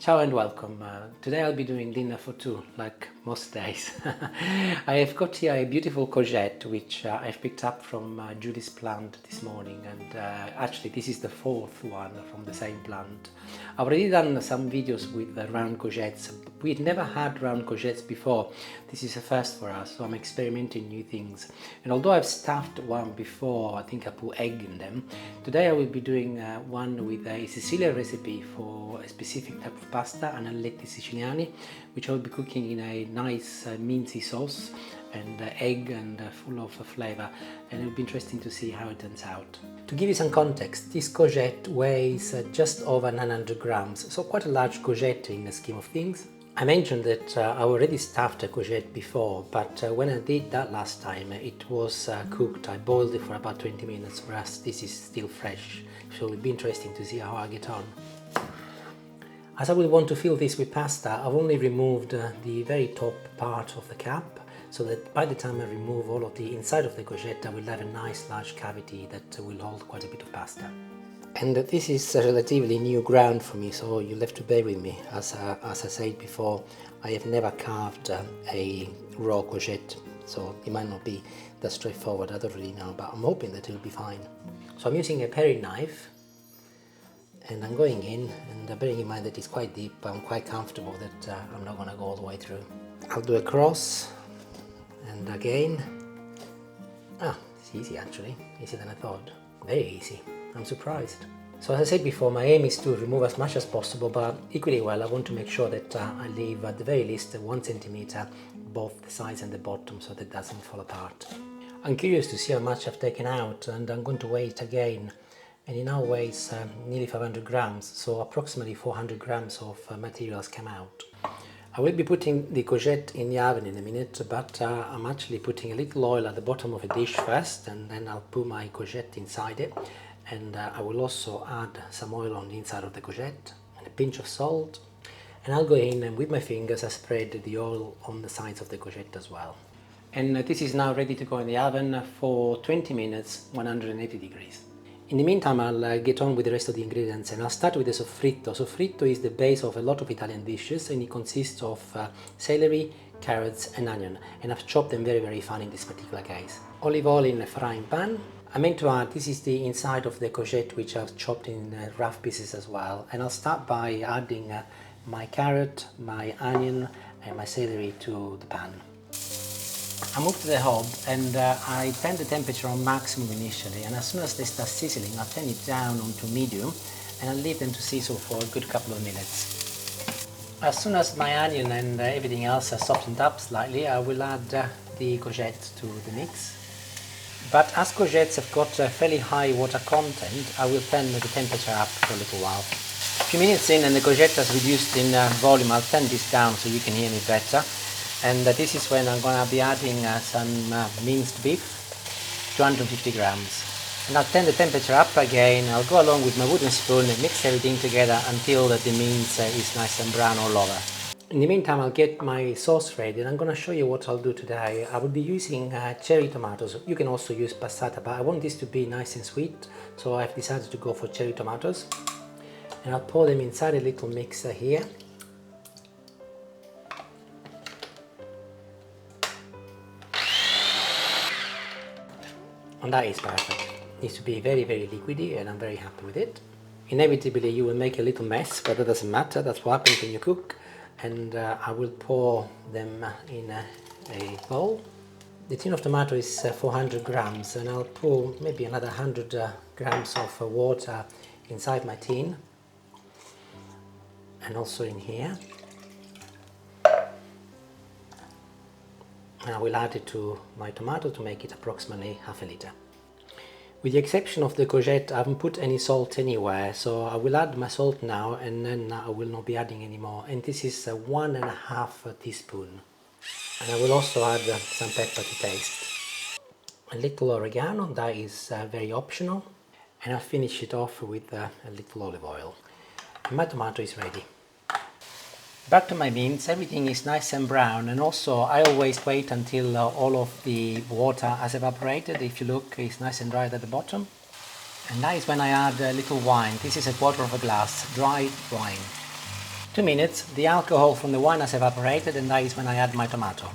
Ciao and welcome. Today I'll be doing dinner for two, like most days. I have got here a beautiful courgette which I've picked up from Julie's plant this morning, and actually this is the fourth one from the same plant. I've already done some videos with round courgettes. We'd never had round courgettes before. This is a first for us, so I'm experimenting new things. And although I've stuffed one before, I think I put egg in them, today I will be doing one with a Sicilian recipe for a specific type of pasta, anelletti siciliani, which I will be cooking in a nice mincy sauce and egg and full of flavor, and it will be interesting to see how it turns out. To give you some context, this courgette weighs just over 900 grams, so quite a large courgette in the scheme of things. I mentioned that I already stuffed a courgette before, but when I did that last time it was cooked. I boiled it for about 20 minutes, whereas this is still fresh, so it will be interesting to see how I get on. As I will want to fill this with pasta, I've only removed the very top part of the cap, so that by the time I remove all of the inside of the courgette I will have a nice large cavity that will hold quite a bit of pasta. And this is relatively new ground for me, so you'll have to bear with me. As I said before, I have never carved a raw courgette, so it might not be that straightforward, I don't really know, but I'm hoping that it'll be fine. So I'm using a paring knife, and I'm going in, and bearing in mind that it's quite deep, I'm quite comfortable that I'm not going to go all the way through. I'll do a cross, and again. It's easy actually, easier than I thought. Very easy, I'm surprised. So as I said before, my aim is to remove as much as possible, but equally well I want to make sure that I leave at the very least 1 centimeter both the sides and the bottom, so that it doesn't fall apart. I'm curious to see how much I've taken out, and I'm going to weigh it again. And it now weighs nearly 500 grams, so approximately 400 grams of materials come out. I will be putting the courgette in the oven in a minute, but I'm actually putting a little oil at the bottom of a dish first, and then I'll put my courgette inside it, and I will also add some oil on the inside of the courgette and a pinch of salt, and I'll go in and with my fingers I spread the oil on the sides of the courgette as well. And this is now ready to go in the oven for 20 minutes, 180 degrees. In the meantime, I'll get on with the rest of the ingredients, and I'll start with the soffritto. Soffritto is the base of a lot of Italian dishes, and it consists of celery, carrots and onion, and I've chopped them very fine in this particular case. Olive oil in a frying pan. I meant to add, this is the inside of the courgette which I've chopped in rough pieces as well, and I'll start by adding my carrot, my onion and my celery to the pan. I move to the hob, and I turn the temperature on maximum initially, and as soon as they start sizzling I'll turn it down onto medium, and I'll leave them to sizzle for a good couple of minutes. As soon as my onion and everything else has softened up slightly, I will add the courgette to the mix. But as courgettes have got a fairly high water content, I will turn the temperature up for a little while. A few minutes in and the courgette has reduced in volume. I'll turn this down so you can hear me better. And this is when I'm going to be adding some minced beef, 250 grams. And I'll turn the temperature up again. I'll go along with my wooden spoon and mix everything together until the mince is nice and brown all over. In the meantime, I'll get my sauce ready, and I'm going to show you what I'll do today. I will be using cherry tomatoes. You can also use passata, but I want this to be nice and sweet, so I've decided to go for cherry tomatoes. And I'll pour them inside a little mixer here. And that is perfect. It needs to be very liquidy, and I'm very happy with it. Inevitably you will make a little mess, but that doesn't matter. That's what happens when you cook. And I will pour them in a bowl. The tin of tomato is 400 grams, and I'll pour maybe another 100 grams of water inside my tin, and also in here. And I will add it to my tomato to make it approximately half a liter. With the exception of the courgette, I haven't put any salt anywhere, so I will add my salt now, and then I will not be adding any more. And this is 1.5 teaspoon. And I will also add some pepper to taste. A little oregano, that is very optional. And I'll finish it off with a little olive oil. And my tomato is ready. Back to my beans, everything is nice and brown, and also I always wait until all of the water has evaporated. If you look, it's nice and dry at the bottom. And that is when I add a little wine. This is 1/4 of a glass, dry wine. 2 minutes, the alcohol from the wine has evaporated, and that is when I add my tomato.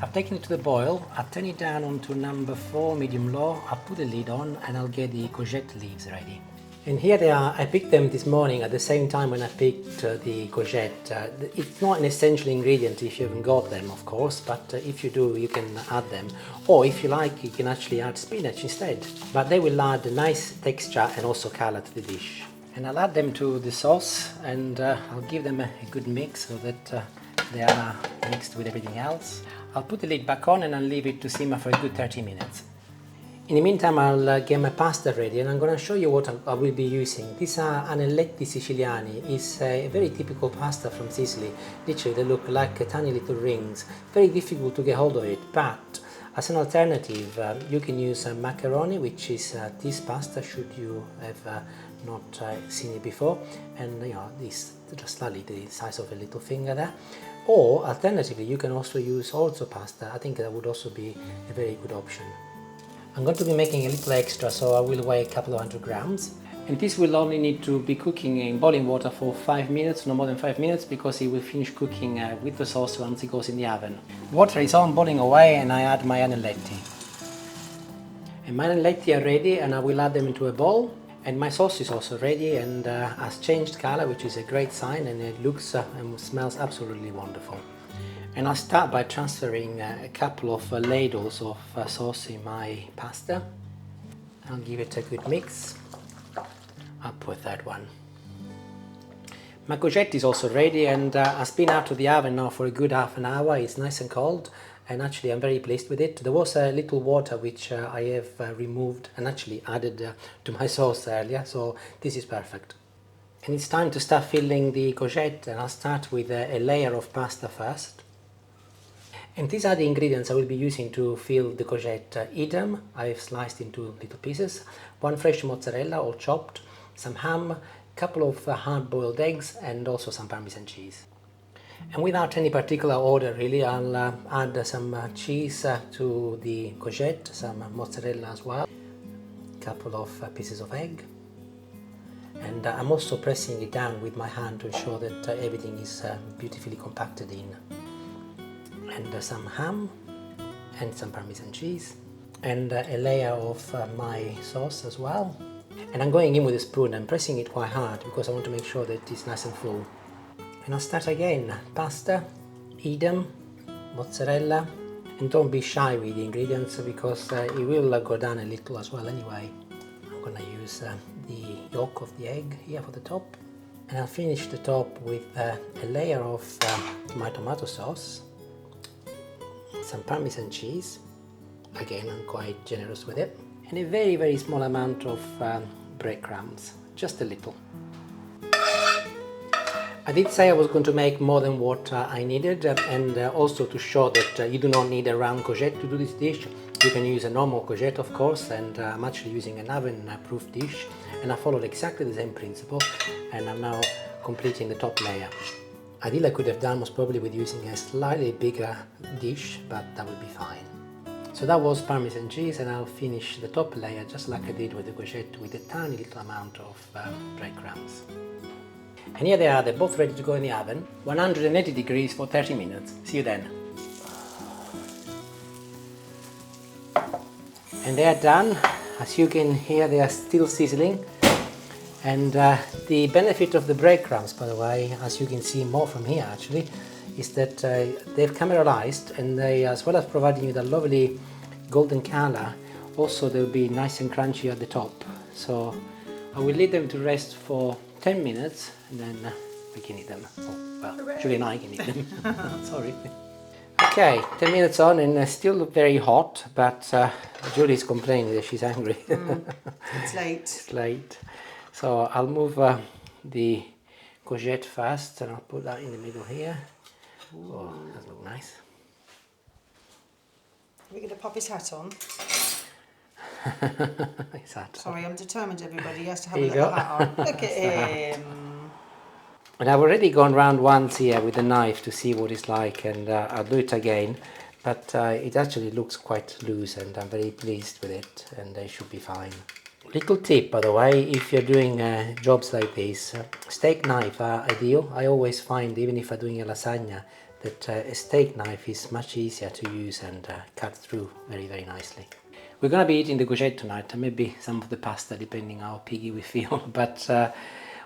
I've taken it to the boil, I'll turn it down onto number 4, medium-low, I'll put the lid on and I'll get the courgette leaves ready. And here they are. I picked them this morning at the same time when I picked the courgette. It's not an essential ingredient if you haven't got them, of course, but if you do, you can add them. Or if you like, you can actually add spinach instead. But they will add a nice texture and also color to the dish. And I'll add them to the sauce, and I'll give them a good mix so that they are mixed with everything else. I'll put the lid back on and I'll leave it to simmer for a good 30 minutes. In the meantime, I'll get my pasta ready, and I'm going to show you what I will be using. These are anelletti siciliani. It's a very typical pasta from Sicily. Literally, they look like tiny little rings. Very difficult to get hold of it, but as an alternative, you can use macaroni, which is this pasta, should you have not seen it before, and this just slightly the size of a little finger there. Or alternatively, you can also use orzo pasta. I think that would also be a very good option. I'm going to be making a little extra, so I will weigh a couple of 100 grams. And this will only need to be cooking in boiling water for 5 minutes, no more than 5 minutes, because it will finish cooking with the sauce once it goes in the oven. Water is on, boiling away, and I add my anelletti. And my anelletti are ready, and I will add them into a bowl. And my sauce is also ready and has changed color, which is a great sign, and it looks and smells absolutely wonderful. And I'll start by transferring a couple of ladles of sauce in my pasta. I'll give it a good mix. I'll put that one. My courgette is also ready, and has been out of the oven now for a good half an hour. It's nice and cold, and actually I'm very pleased with it. There was a little water which I have removed and actually added to my sauce earlier, so this is perfect. And it's time to start filling the courgette, and I'll start with a layer of pasta first. And these are the ingredients I will be using to fill the courgette. Edam, I've sliced into little pieces, 1 fresh mozzarella all chopped, some ham, a couple of hard-boiled eggs, and also some Parmesan cheese. And without any particular order really, I'll add some cheese to the courgette, some mozzarella as well, a couple of pieces of egg, and I'm also pressing it down with my hand to ensure that everything is beautifully compacted in. And some ham and some Parmesan cheese, and a layer of my sauce as well. And I'm going in with a spoon and pressing it quite hard because I want to make sure that it's nice and full. And I'll start again. Pasta, Edam, mozzarella, and don't be shy with the ingredients because it will go down a little as well anyway. I'm going to use the yolk of the egg here for the top, and I'll finish the top with a layer of my tomato sauce, some Parmesan cheese, again I'm quite generous with it, and a very, very small amount of breadcrumbs, just a little. I did say I was going to make more than what I needed, and also to show that you do not need a round courgette to do this dish. You can use a normal courgette, of course, and I'm actually using an oven-proof dish, and I followed exactly the same principle, and I'm now completing the top layer. Ideally I could have done most probably with using a slightly bigger dish, but that would be fine. So that was Parmesan cheese, and I'll finish the top layer just like I did with the courgette with a tiny little amount of breadcrumbs. And here they are, they're both ready to go in the oven, 180 degrees for 30 minutes. See you then. And they are done. As you can hear, they are still sizzling. And the benefit of the breadcrumbs, by the way, as you can see more from here actually, is that they've caramelized, and they, as well as providing you that lovely golden color, also they'll be nice and crunchy at the top. So I will leave them to rest for 10 minutes and then we can eat them. Oh, well, Julie and I can eat them. Sorry. Okay, 10 minutes on, and still very hot, but Julie's complaining that she's hungry. It's late. It's late. So I'll move the courgette first, and I'll put that in the middle here. Oh, that looks nice. Are we going to pop his hat on? His hat. Sorry, I'm determined everybody has to have There a you little go. hat on. Look at him. And I've already gone round once here with the knife to see what it's like, and I'll do it again. But it actually looks quite loose, and I'm very pleased with it, and they should be fine. Little tip, by the way, if you're doing jobs like this, steak knife are ideal. I always find, even if I'm doing a lasagna, that a steak knife is much easier to use and cut through very, very nicely. We're going to be eating the courgette tonight, and maybe some of the pasta, depending how piggy we feel. But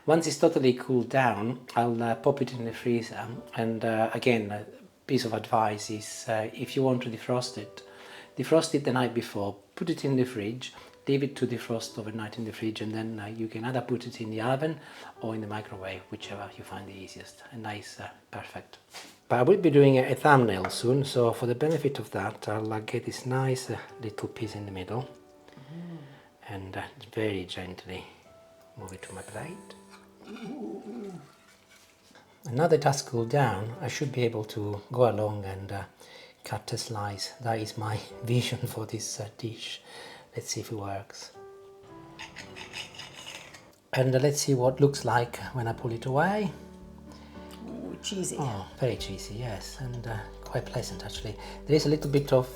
once it's totally cooled down, I'll pop it in the freezer. And again, a piece of advice is if you want to defrost it the night before, put it in the fridge, leave it to defrost overnight in the fridge, and then you can either put it in the oven or in the microwave, whichever you find the easiest. And that is perfect. But I will be doing a thumbnail soon, so for the benefit of that, I'll get this nice little piece in the middle and very gently move it to my plate. And now that it has cooled down, I should be able to go along and cut a slice. That is my vision for this dish. Let's see if it works. And let's see what it looks like when I pull it away. Ooh, cheesy. Oh, very cheesy, yes, and quite pleasant actually. There is a little bit of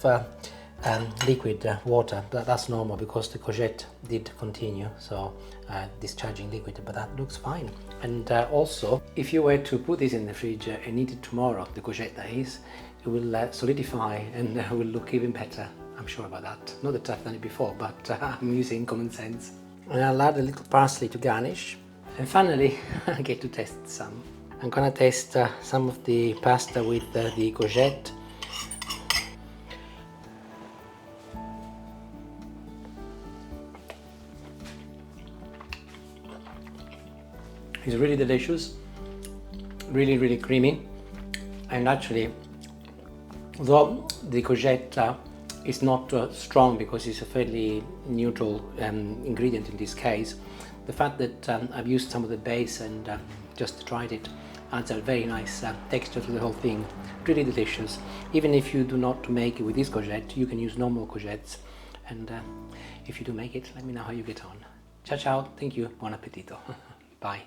liquid water, but that's normal because the courgette did continue, so discharging liquid, but that looks fine. And also, if you were to put this in the fridge and eat it tomorrow, the courgette that is, it will solidify and will look even better. I'm sure about that. Not that I've done it before, but I'm using common sense. And I'll add a little parsley to garnish. And finally, I get to taste some. I'm gonna taste some of the pasta with the courgette. It's really delicious, really, really creamy. And actually, though the courgette is not strong because it's a fairly neutral ingredient in this case, the fact that I've used some of the base and just tried it adds a very nice texture to the whole thing. Really delicious. Even if you do not make it with this courgette, you can use normal courgettes. And if you do make it, let me know how you get on. Ciao ciao, thank you, buon appetito. Bye.